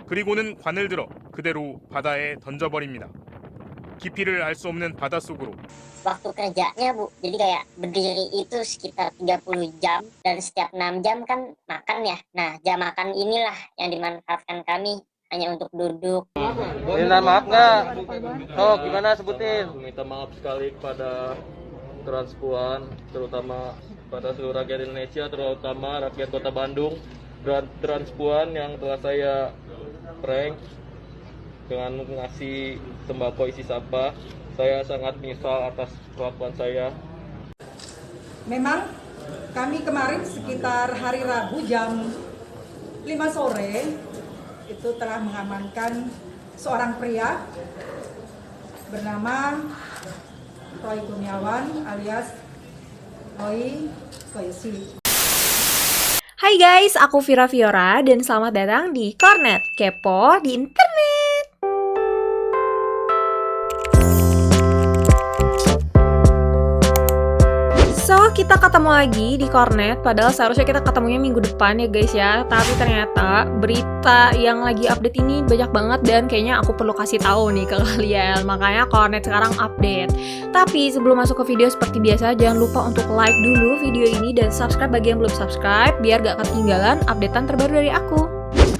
그리고는 관을 들어 그대로 바다에 던져버립니다. 깊이를 알 수 없는 바닷속으로. Waktu kerjanya Bu, jadi kayak berdiri itu sekitar 30 jam dan setiap 6 jam kan makan ya. Nah, jam makan inilah yang dimanfaatkan kami hanya untuk duduk. Minta maaf nggak? Oh, gimana sebutin? Minta maaf sekali kepada Transpuan, terutama pada seluruh rakyat Indonesia, terutama rakyat Kota Bandung. Transpuan yang telah saya prank dengan ngasih sembako isi sampah. Saya sangat menyesal atas kelakuan saya. Memang kami kemarin sekitar hari Rabu jam 5 sore itu telah mengamankan seorang pria bernama Roy Kurniawan alias Roy Koyesi. Hai guys, aku Vira Viora dan selamat datang di Kornet, Kepo di Internet. So, kita ketemu lagi di Kornet, padahal seharusnya kita ketemunya minggu depan ya guys ya. Tapi ternyata berita yang lagi update ini banyak banget dan kayaknya aku perlu kasih tahu nih ke kalian. Makanya Kornet sekarang update. Tapi sebelum masuk ke video seperti biasa, jangan lupa untuk like dulu video ini dan subscribe bagi yang belum subscribe biar gak ketinggalan updatean terbaru dari aku.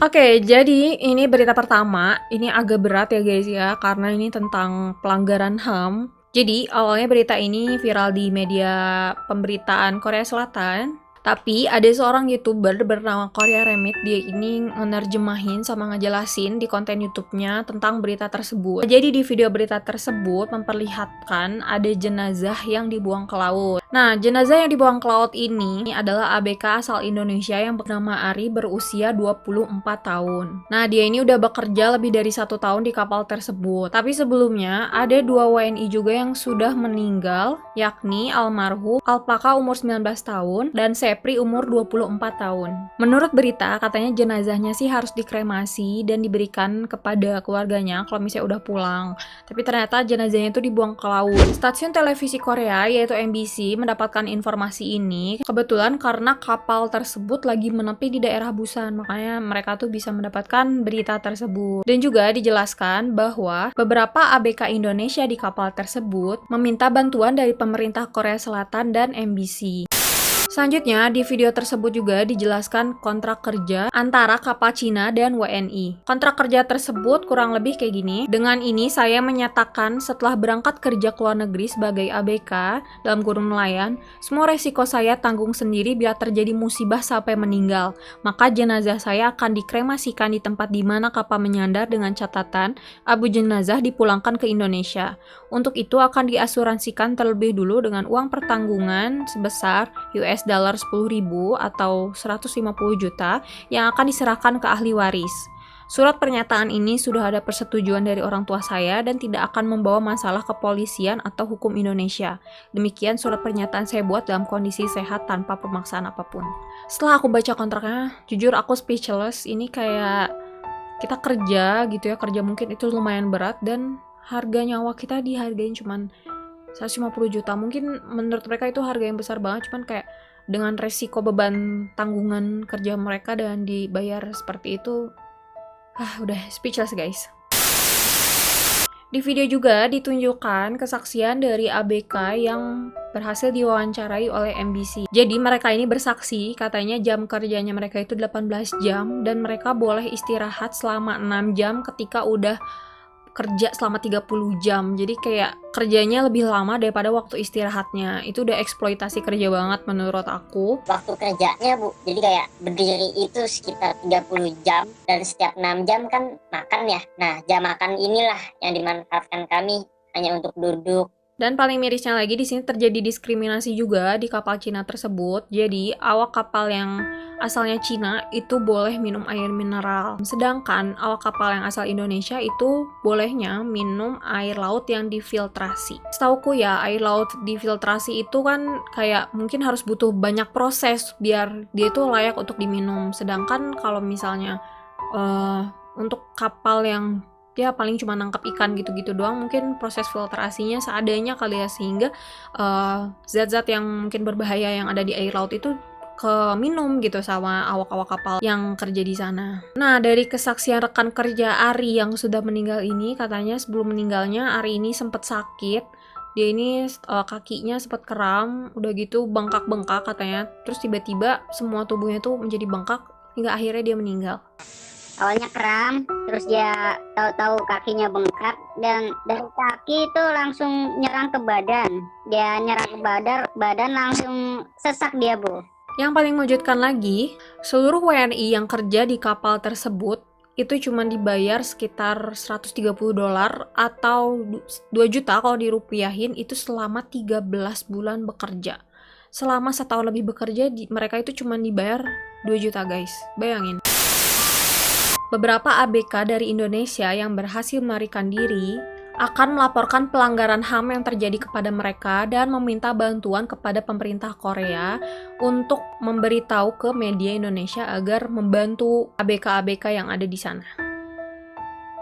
Oke, jadi ini berita pertama. Ini agak berat ya guys ya, karena ini tentang pelanggaran HAM. Jadi awalnya berita ini viral di media pemberitaan Korea Selatan. Tapi ada seorang YouTuber bernama Korea Remit, dia ini menerjemahin sama ngejelasin di konten YouTube-nya tentang berita tersebut. Jadi di video berita tersebut memperlihatkan ada jenazah yang dibuang ke laut. Nah, jenazah yang dibuang ke laut ini adalah ABK asal Indonesia yang bernama Ari berusia 24 tahun. Nah, dia ini udah bekerja lebih dari 1 tahun di kapal tersebut. Tapi sebelumnya ada 2 WNI juga yang sudah meninggal, yakni almarhum Alpaka umur 19 tahun dan Sepri umur 24 tahun. Menurut berita, katanya jenazahnya sih harus dikremasi dan diberikan kepada keluarganya kalau misalnya udah pulang. Tapi ternyata jenazahnya itu dibuang ke laut. Stasiun televisi Korea yaitu MBC mendapatkan informasi ini kebetulan karena kapal tersebut lagi menepi di daerah Busan, makanya mereka tuh bisa mendapatkan berita tersebut. Dan juga dijelaskan bahwa beberapa ABK Indonesia di kapal tersebut meminta bantuan dari pemerintah Korea Selatan dan MBC. Selanjutnya, di video tersebut juga dijelaskan kontrak kerja antara kapal Cina dan WNI. Kontrak kerja tersebut kurang lebih kayak gini. Dengan ini, saya menyatakan setelah berangkat kerja ke luar negeri sebagai ABK, dalam kurung nelayan, semua resiko saya tanggung sendiri bila terjadi musibah sampai meninggal. Maka jenazah saya akan dikremasikan di tempat di mana kapal menyandar dengan catatan abu jenazah dipulangkan ke Indonesia. Untuk itu akan diasuransikan terlebih dulu dengan uang pertanggungan sebesar US dollar 10.000 atau 150 juta yang akan diserahkan ke ahli waris. Surat pernyataan ini sudah ada persetujuan dari orang tua saya dan tidak akan membawa masalah kepolisian atau hukum Indonesia. Demikian surat pernyataan saya buat dalam kondisi sehat tanpa pemaksaan apapun. Setelah aku baca kontraknya, jujur aku speechless. Ini kayak kita kerja gitu ya, kerja mungkin itu lumayan berat dan harga nyawa kita dihargain cuman 150 juta. Mungkin menurut mereka itu harga yang besar banget, cuman kayak dengan resiko beban tanggungan kerja mereka dan dibayar seperti itu, udah speechless guys. Di video juga ditunjukkan kesaksian dari ABK yang berhasil diwawancarai oleh MBC. Jadi mereka ini bersaksi, katanya jam kerjanya mereka itu 18 jam dan mereka boleh istirahat selama 6 jam ketika udah kerja selama 30 jam. Jadi kayak kerjanya lebih lama daripada waktu istirahatnya. Itu udah eksploitasi kerja banget menurut aku. Waktu kerjanya Bu, jadi kayak berdiri itu sekitar 30 jam dan setiap 6 jam kan makan ya. Nah, jam makan inilah yang dimanfaatkan kami hanya untuk duduk. Dan paling mirisnya lagi di sini terjadi diskriminasi juga di kapal Cina tersebut. Jadi awak kapal yang asalnya Cina itu boleh minum air mineral. Sedangkan awak kapal yang asal Indonesia itu bolehnya minum air laut yang difiltrasi. Setauku ya, air laut difiltrasi itu kan kayak mungkin harus butuh banyak proses biar dia itu layak untuk diminum. Sedangkan kalau misalnya untuk kapal yang ya paling cuma nangkap ikan gitu-gitu doang, mungkin proses filtrasinya seadanya kali ya, sehingga zat-zat yang mungkin berbahaya yang ada di air laut itu keminum gitu sama awak-awak kapal yang kerja di sana. Nah, dari kesaksian rekan kerja Ari yang sudah meninggal ini, katanya sebelum meninggalnya Ari ini sempat sakit. Dia ini kakinya sempat kram, udah gitu bengkak-bengkak katanya. Terus tiba-tiba semua tubuhnya tuh menjadi bengkak hingga akhirnya dia meninggal. Awalnya kram, terus dia tahu-tahu kakinya bengkak, dan dari kaki itu langsung nyerang ke badan. Dia nyerang ke badan langsung sesak dia, Bu. Yang paling mengejutkan lagi, seluruh WNI yang kerja di kapal tersebut itu cuma dibayar sekitar $130 atau 2 juta kalau dirupiahin, itu selama 13 bulan bekerja. Selama setahun lebih bekerja, mereka itu cuma dibayar 2 juta guys. Bayangin. Beberapa ABK dari Indonesia yang berhasil melarikan diri akan melaporkan pelanggaran HAM yang terjadi kepada mereka dan meminta bantuan kepada pemerintah Korea untuk memberitahu ke media Indonesia agar membantu ABK-ABK yang ada di sana.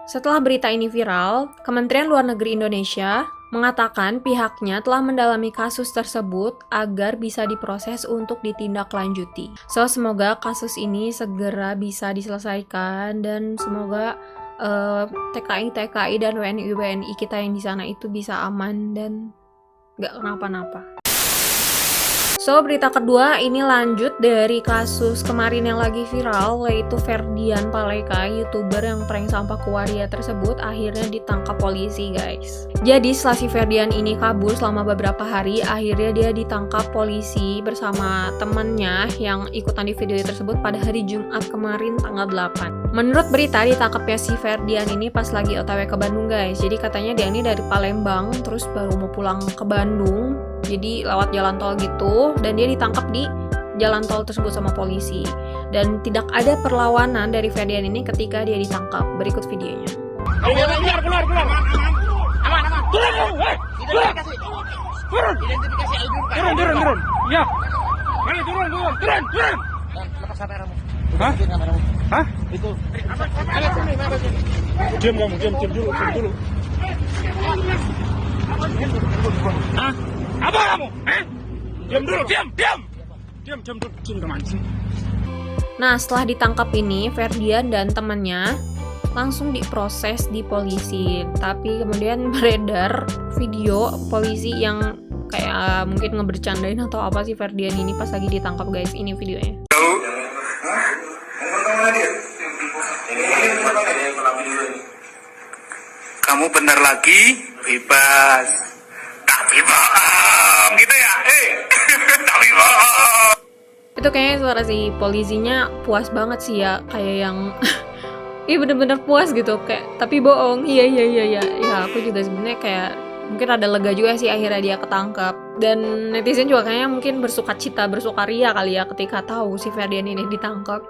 Setelah berita ini viral, Kementerian Luar Negeri Indonesia mengatakan pihaknya telah mendalami kasus tersebut agar bisa diproses untuk ditindaklanjuti. So, semoga kasus ini segera bisa diselesaikan dan semoga TKI dan WNI kita yang di sana itu bisa aman dan nggak kenapa-napa. So, berita kedua ini lanjut dari kasus kemarin yang lagi viral, yaitu Ferdian Paleka, YouTuber yang prank sampah ke waria tersebut akhirnya ditangkap polisi guys. Jadi setelah si Ferdian ini kabur selama beberapa hari, akhirnya dia ditangkap polisi bersama temannya yang ikutan di video tersebut pada hari Jumat kemarin tanggal 8. Menurut berita, ditangkapnya si Ferdian ini pas lagi OTW ke Bandung guys. Jadi katanya dia ini dari Palembang terus baru mau pulang ke Bandung, jadi lewat jalan tol gitu, dan dia ditangkap di jalan tol tersebut sama polisi. Dan tidak ada perlawanan dari Ferdian ini ketika dia ditangkap. Berikut videonya. Keluar. Aman. Turun. Identifikasi turun. Ya. Mana turun. Lepas kameramu. Hah? Itu. Diam dulu. Hah? Apa kamu? Diam dulu. Diam kemana sih? Nah, setelah ditangkap ini, Ferdian dan temannya langsung diproses di polisi. Tapi kemudian beredar video polisi yang kayak mungkin ngebercandain atau apa sih Ferdian ini pas lagi ditangkap guys. Ini videonya. Kamu benar lagi bebas, tapi bohong gitu ya, tapi bohong. Itu kayaknya suara si polisinya puas banget sih ya, kayak yang iya bener-bener puas gitu, kayak tapi bohong. Iya ya, aku juga sebenarnya kayak mungkin ada lega juga sih akhirnya dia ketangkap. Dan netizen juga kayaknya mungkin bersukaria kali ya ketika tahu si Ferdian ini ditangkap.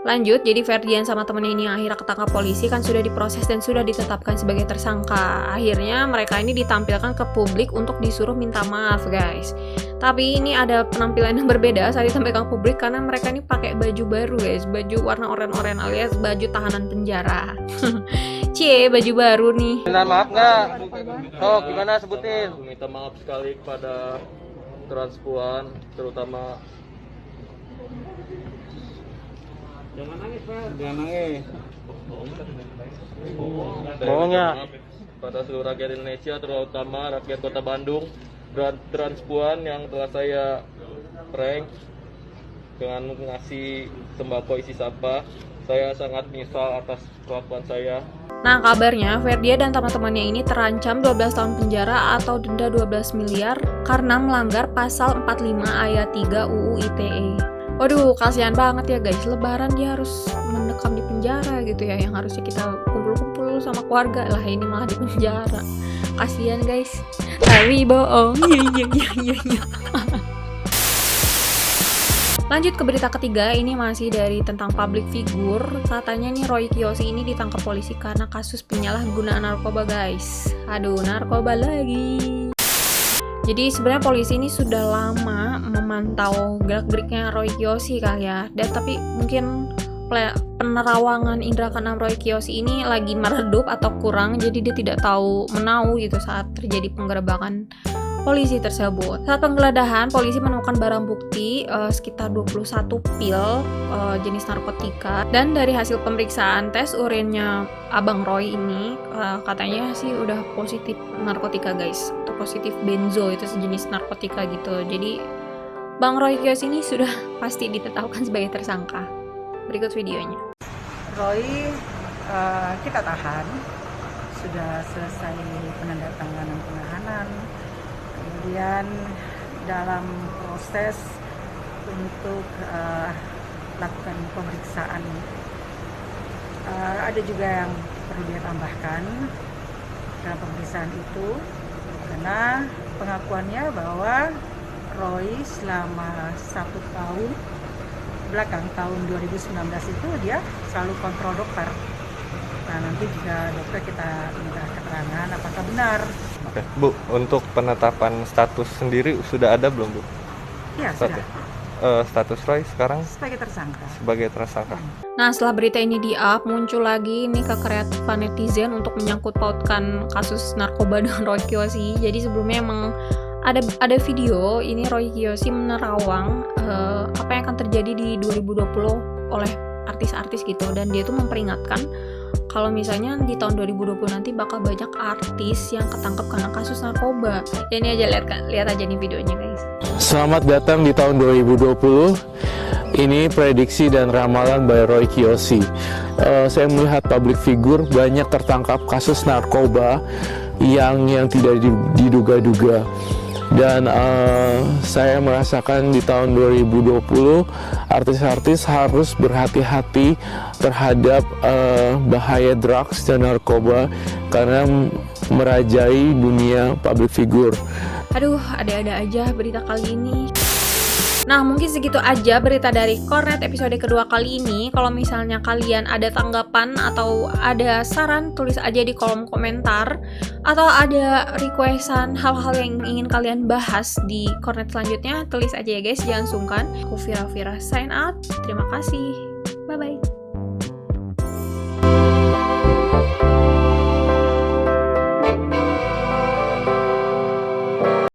Lanjut, jadi Ferdian sama temennya ini akhirnya ketangkap polisi, kan sudah diproses dan sudah ditetapkan sebagai tersangka. Akhirnya mereka ini ditampilkan ke publik untuk disuruh minta maaf guys. Tapi ini ada penampilan yang berbeda saat ditampilkan ke publik karena mereka ini pakai baju baru guys, baju warna oranye alias baju tahanan penjara. Cie, baju baru nih. Minta maaf nggak? Oh, gimana sebutin? Minta maaf sekali kepada Transpuan, terutama. Jangan nangis, Pak. Jangan nangis. Bohong ya. Pada seluruh rakyat Indonesia, terutama rakyat Kota Bandung dan Transpuan yang telah saya prank dengan mengasih sembako isi sampah. Saya sangat menyesal atas kelakuan saya. Nah, kabarnya Ferdian dan teman-temannya ini terancam 12 tahun penjara atau denda 12 miliar karena melanggar pasal 45 ayat 3 UU ITE. Waduh, kasihan banget ya guys, lebaran dia harus mendekam di penjara gitu ya, yang harusnya kita kumpul-kumpul sama keluarga, lah ini malah di penjara. Kasihan guys, tapi bohong. Iya. Lanjut ke berita ketiga, ini masih dari tentang public figure. Katanya nih Roy Kiyoshi ini ditangkap polisi karena kasus penyalahgunaan narkoba guys. Aduh, narkoba lagi. Jadi sebenarnya polisi ini sudah lama memantau gerak-geriknya Roy Kiyoshi kali ya. Dan tapi mungkin penerawangan indra keenam Roy Kiyoshi ini lagi meredup atau kurang, jadi dia tidak tahu menau gitu saat terjadi penggerebekan polisi tersebut. Saat penggeledahan, polisi menemukan barang bukti sekitar 21 pil jenis narkotika, dan dari hasil pemeriksaan tes urinnya Abang Roy ini katanya sih udah positif narkotika guys, atau positif benzo, itu sejenis narkotika gitu. Jadi Bang Roy Kiyoshi ini sudah pasti ditetapkan sebagai tersangka. Berikut videonya. Roy kita tahan, sudah selesai penandatanganan penahanan, kemudian dalam proses untuk lakukan pemeriksaan ada juga yang perlu dia tambahkan dalam pemeriksaan itu, karena pengakuannya bahwa Roy selama 1 tahun belakang, tahun 2019 itu dia selalu kontrol dokter. Nah, nanti juga dokter kita minta keterangan apakah benar. Oke, Bu, untuk penetapan status sendiri sudah ada belum, Bu? Ya, sudah. Status Roy sekarang Sebagai tersangka. Nah, setelah berita ini di-up, muncul lagi nih kekreatifan netizen untuk menyangkut pautkan kasus narkoba dengan Roy Kiyoshi. Jadi sebelumnya emang ada video ini Roy Kiyoshi menerawang apa yang akan terjadi di 2020 oleh artis-artis gitu, dan dia tuh memperingatkan kalau misalnya di tahun 2020 nanti bakal banyak artis yang ketangkep karena kasus narkoba. Ya, ini aja, lihat aja nih videonya guys. Selamat datang di tahun 2020. Ini prediksi dan ramalan by Roy Kiyoshi. Saya melihat public figure banyak tertangkap kasus narkoba yang tidak diduga-duga. Dan saya merasakan di tahun 2020 artis-artis harus berhati-hati terhadap bahaya drugs dan narkoba karena merajai dunia public figure. Aduh, ada-ada aja berita kali ini. Nah, mungkin segitu aja berita dari Kornet episode kedua kali ini. Kalau misalnya kalian ada tanggapan atau ada saran, tulis aja di kolom komentar. Atau ada requestan hal-hal yang ingin kalian bahas di Kornet selanjutnya, tulis aja ya guys, jangan sungkan. Aku Vira sign out. Terima kasih. Bye-bye.